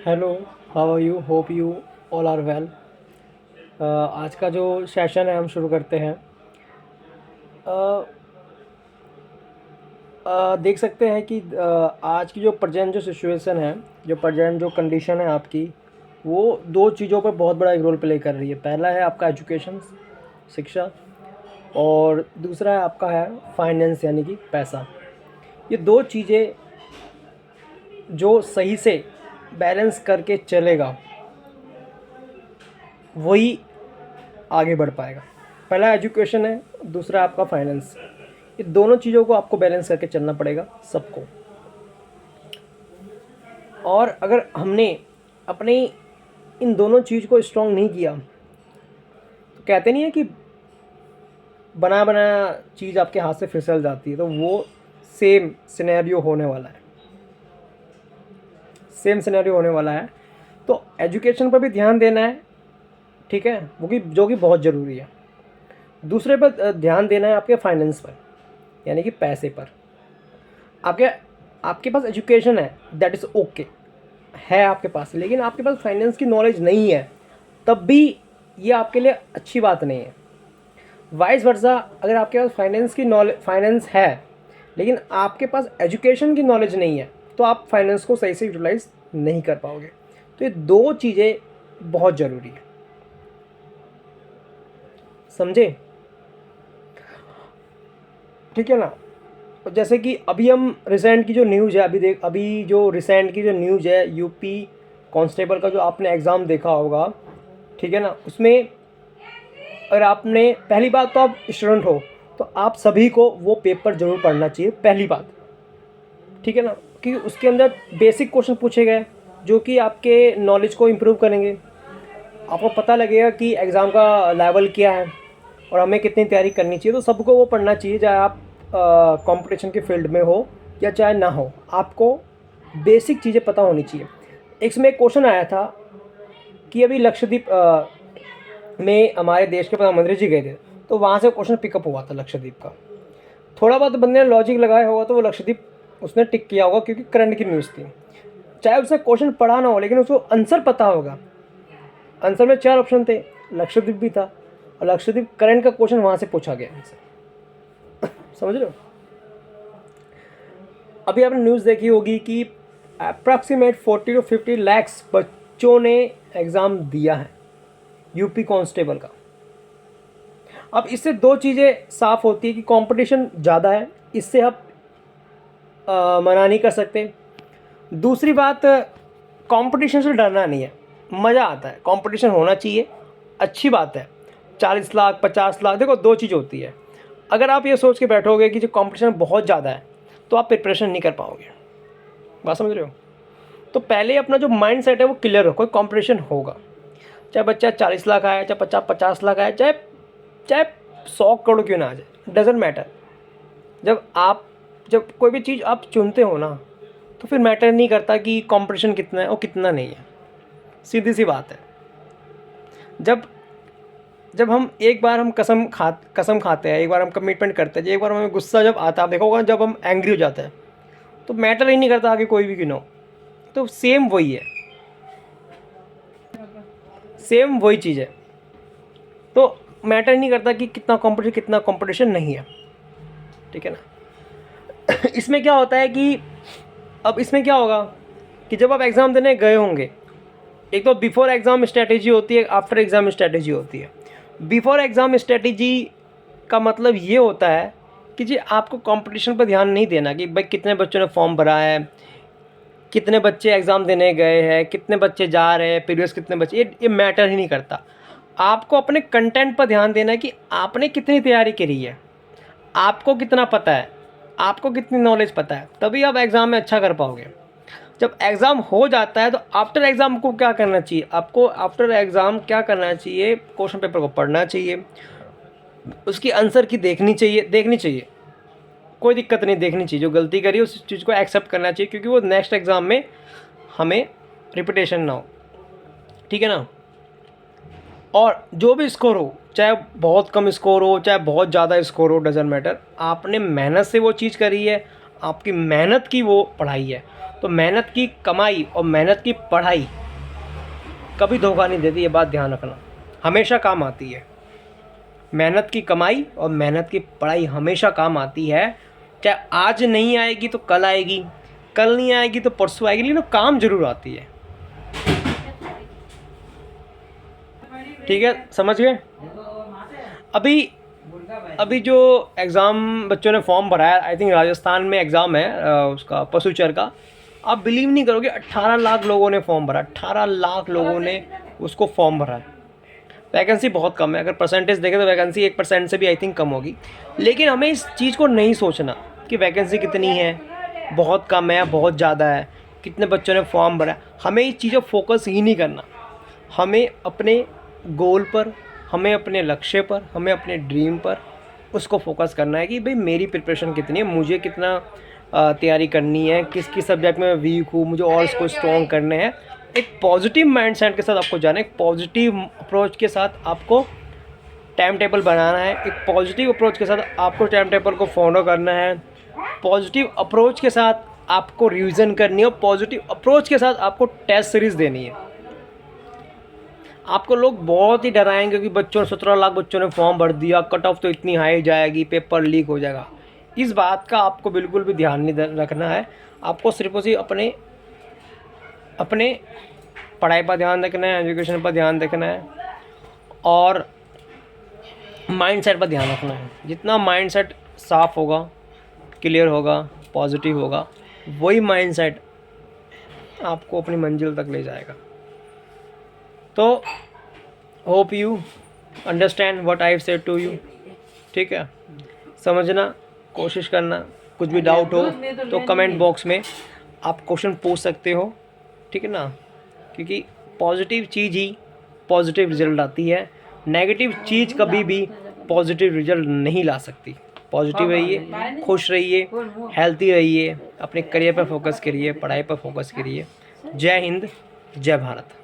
Hello, how are you? Hope you all are well. आज का जो सेशन है हम शुरू करते हैं। अ, देख सकते हैं कि आज की जो प्रेजेंट जो सिचुएशन है, जो प्रेजेंट जो कंडीशन है आपकी, वो दो चीज़ों पर बहुत बड़ा एक रोल प्ले कर रही है। पहला है आपका एजुकेशन, शिक्षा, और दूसरा है आपका है फाइनेंस यानी कि पैसा। ये दो चीज़ें जो सही से बैलेंस करके चलेगा वही आगे बढ़ पाएगा। पहला एजुकेशन है, दूसरा आपका फाइनेंस। ये दोनों चीज़ों को आपको बैलेंस करके चलना पड़ेगा सबको। और अगर हमने अपनी इन दोनों चीज़ को स्ट्रॉन्ग नहीं किया तो कहते नहीं है कि बना बनाया चीज़ आपके हाथ से फिसल जाती है, तो वो सेम सिनेरियो होने वाला है। सेम सिनेरियो होने वाला है। तो एजुकेशन पर भी ध्यान देना है, ठीक है, वो कि जो कि बहुत ज़रूरी है। दूसरे पर ध्यान देना है आपके फाइनेंस पर, यानी कि पैसे पर। आपके आपके पास एजुकेशन है, दैट इज़ ओके, है आपके पास, लेकिन आपके पास फाइनेंस की नॉलेज नहीं है, तब भी ये आपके लिए अच्छी बात नहीं है। वाइस वर्सा, अगर आपके पास फाइनेंस की नॉलेज, फाइनेंस है लेकिन आपके पास एजुकेशन की नॉलेज नहीं है, तो आप फाइनेंस को सही से यूटिलाइज नहीं कर पाओगे। तो ये दो चीज़ें बहुत ज़रूरी है, समझे? ठीक है ना? जैसे कि अभी हम रिसेंट की जो न्यूज़ है, अभी जो रिसेंट की जो न्यूज़ है, यूपी कांस्टेबल का जो आपने एग्ज़ाम देखा होगा, ठीक है ना, उसमें अगर आपने, पहली बात तो आप स्टूडेंट हो तो आप सभी को वो पेपर ज़रूर पढ़ना चाहिए, पहली बात, ठीक है ना, क्योंकि उसके अंदर बेसिक क्वेश्चन पूछे गए जो कि आपके नॉलेज को इम्प्रूव करेंगे। आपको पता लगेगा कि एग्ज़ाम का लेवल क्या है और हमें कितनी तैयारी करनी चाहिए। तो सबको वो पढ़ना चाहिए, चाहे आप कंपटीशन के फील्ड में हो या चाहे ना हो, आपको बेसिक चीज़ें पता होनी चाहिए। इसमें एक क्वेश्चन आया था कि अभी लक्षद्वीप में हमारे देश के प्रधानमंत्री जी गए थे, तो वहाँ से क्वेश्चन पिकअप हुआ था लक्षद्वीप का। थोड़ा बहुत बंदे ने लॉजिक लगाया होगा तो वो लक्षद्वीप उसने टिक किया होगा, क्योंकि करंट की न्यूज़ थी। चाहे उसने क्वेश्चन पढ़ा ना हो, लेकिन उसको आंसर पता होगा। आंसर में 4 ऑप्शन थे, लक्षद्वीप भी था, और लक्षद्वीप करंट का क्वेश्चन वहाँ से पूछा गया हमसे। समझ रहे हो? अभी आपने न्यूज़ देखी होगी कि अप्रॉक्सीमेट 40 to 50 lakhs बच्चों ने एग्ज़ाम दिया है यूपी कांस्टेबल का। अब इससे दो चीज़ें साफ़ होती है कि कंपटीशन ज़्यादा है, इससे आप मना नहीं कर सकते। दूसरी बात, कंपटीशन से डरना नहीं है, मज़ा आता है, कंपटीशन होना चाहिए, अच्छी बात है। 40 लाख 50 लाख, देखो दो चीज़ होती है। अगर आप ये सोच के बैठोगे कि जो कंपटीशन बहुत ज़्यादा है तो आप प्रिपरेशन नहीं कर पाओगे। बात समझ रहे हो? तो पहले अपना जो माइंड सेट है वो क्लियर हो, कोई कंपटीशन होगा, चाहे बच्चा 40 लाख आए, चाहे 50 लाख आए, चाहे चाहे 100 करोड़ क्यों ना आ जाए, डजेंट मैटर। जब कोई भी चीज़ आप चुनते हो ना, तो फिर मैटर नहीं करता कि कंपटीशन कितना है और कितना नहीं है। सीधी सी बात है। जब जब हम एक बार हम कसम खाते हैं, एक बार हम कमिटमेंट करते हैं, एक बार हमें गुस्सा जब आता है, आप देखोगे जब हम एंग्री हो जाते हैं तो मैटर ही नहीं करता आगे कोई भी क्यों ना हो। तो सेम वही है, सेम वही चीज़ है। तो मैटर नहीं करता कि कितना कंपटीशन नहीं है, ठीक है ना। इसमें क्या होता है कि अब इसमें क्या होगा कि जब आप एग्ज़ाम देने गए होंगे, एक तो बिफोर एग्ज़ाम स्ट्रेटेजी होती है, आफ्टर एग्ज़ाम स्ट्रेटेजी होती है। बिफोर एग्ज़ाम स्ट्रेटेजी का मतलब ये होता है कि जी आपको कंपटीशन पर ध्यान नहीं देना कि भाई कितने बच्चों ने फॉर्म भरा है, कितने बच्चे एग्ज़ाम देने गए हैं, कितने बच्चे जा रहे हैं, प्रीवियस कितने बच्चे, ये मैटर ही नहीं करता। आपको अपने कंटेंट पर ध्यान देना है कि आपने कितनी तैयारी करी है, आपको कितना पता है, आपको कितनी नॉलेज पता है, तभी आप एग्ज़ाम में अच्छा कर पाओगे। जब एग्ज़ाम हो जाता है तो आफ्टर एग्ज़ाम को क्या करना चाहिए, आपको आफ्टर एग्ज़ाम क्या करना चाहिए, क्वेश्चन पेपर को पढ़ना चाहिए, उसकी आंसर की देखनी चाहिए, कोई दिक्कत नहीं, देखनी चाहिए, जो गलती करी उस चीज़ को एक्सेप्ट करना चाहिए, क्योंकि वो नेक्स्ट एग्ज़ाम में हमें रिपीटेशन ना हो, ठीक है ना। और जो भी स्कोर हो, चाहे बहुत कम स्कोर हो चाहे बहुत ज़्यादा स्कोर हो, डजेंट मैटर, आपने मेहनत से वो चीज़ करी है, आपकी मेहनत की वो पढ़ाई है, तो मेहनत की कमाई और मेहनत की पढ़ाई कभी धोखा नहीं देती, ये बात ध्यान रखना, हमेशा काम आती है। मेहनत की कमाई और मेहनत की पढ़ाई हमेशा काम आती है, चाहे आज नहीं आएगी तो कल आएगी, कल नहीं आएगी तो परसों आएगी, लेकिन काम जरूर आती है। ठीक है, समझ गए? अभी जो एग्ज़ाम बच्चों ने फॉर्म भरा है, आई थिंक राजस्थान में एग्ज़ाम है उसका पशुचर का, आप बिलीव नहीं करोगे 18 लाख लोगों ने फॉर्म भरा, 18 लाख लोगों ने उसको फॉर्म भरा है। वैकेंसी बहुत कम है, अगर परसेंटेज देखें तो वैकेंसी 1% से भी आई थिंक कम होगी। लेकिन हमें इस चीज़ को नहीं सोचना कि वैकेंसी कितनी है, बहुत कम है, बहुत ज़्यादा है, कितने बच्चों ने फॉर्म भरा है। हमें इस चीज़ पर फोकस ही नहीं करना, हमें अपने गोल पर, हमें अपने लक्ष्य पर, हमें अपने ड्रीम पर उसको फोकस करना है कि भाई मेरी प्रिपरेशन कितनी है, मुझे कितना तैयारी करनी है, किस किस सब्जेक्ट में मैं वीक हूँ, मुझे और इसको स्ट्रॉन्ग करने हैं। एक पॉजिटिव माइंडसेट के साथ आपको जाना है, एक पॉजिटिव अप्रोच के साथ आपको टाइम टेबल बनाना है, एक पॉजिटिव अप्रोच के साथ आपको टाइम टेबल को फॉलो करना है, पॉजिटिव अप्रोच के साथ आपको रिवीजन करनी है और पॉजिटिव अप्रोच के साथ आपको टेस्ट सीरीज़ देनी है। आपको लोग बहुत ही डराएंगे कि बच्चों 17 लाख बच्चों ने फॉर्म भर दिया, कट ऑफ तो इतनी हाई जाएगी, पेपर लीक हो जाएगा। इस बात का आपको बिल्कुल भी ध्यान नहीं रखना है। आपको सिर्फ और सिर्फ अपने पढ़ाई पर ध्यान रखना है, एजुकेशन पर ध्यान रखना है और माइंडसेट पर ध्यान रखना है। जितना माइंडसेट साफ होगा, क्लियर होगा, पॉजिटिव होगा, वही माइंडसेट आपको अपनी मंजिल तक ले जाएगा। तो hope you understand what I have said to you. ठीक है, समझना, कोशिश करना। कुछ भी डाउट हो तो कमेंट बॉक्स में आप क्वेश्चन पूछ सकते हो, ठीक है ना, क्योंकि पॉजिटिव चीज़ ही पॉजिटिव रिजल्ट आती है, नेगेटिव चीज़ कभी भी पॉजिटिव रिजल्ट नहीं ला सकती। पॉजिटिव रहिए, खुश रहिए, हेल्थी रहिए, अपने करियर पर फोकस करिए, पढ़ाई पर फोकस करिए। जय हिंद, जय भारत।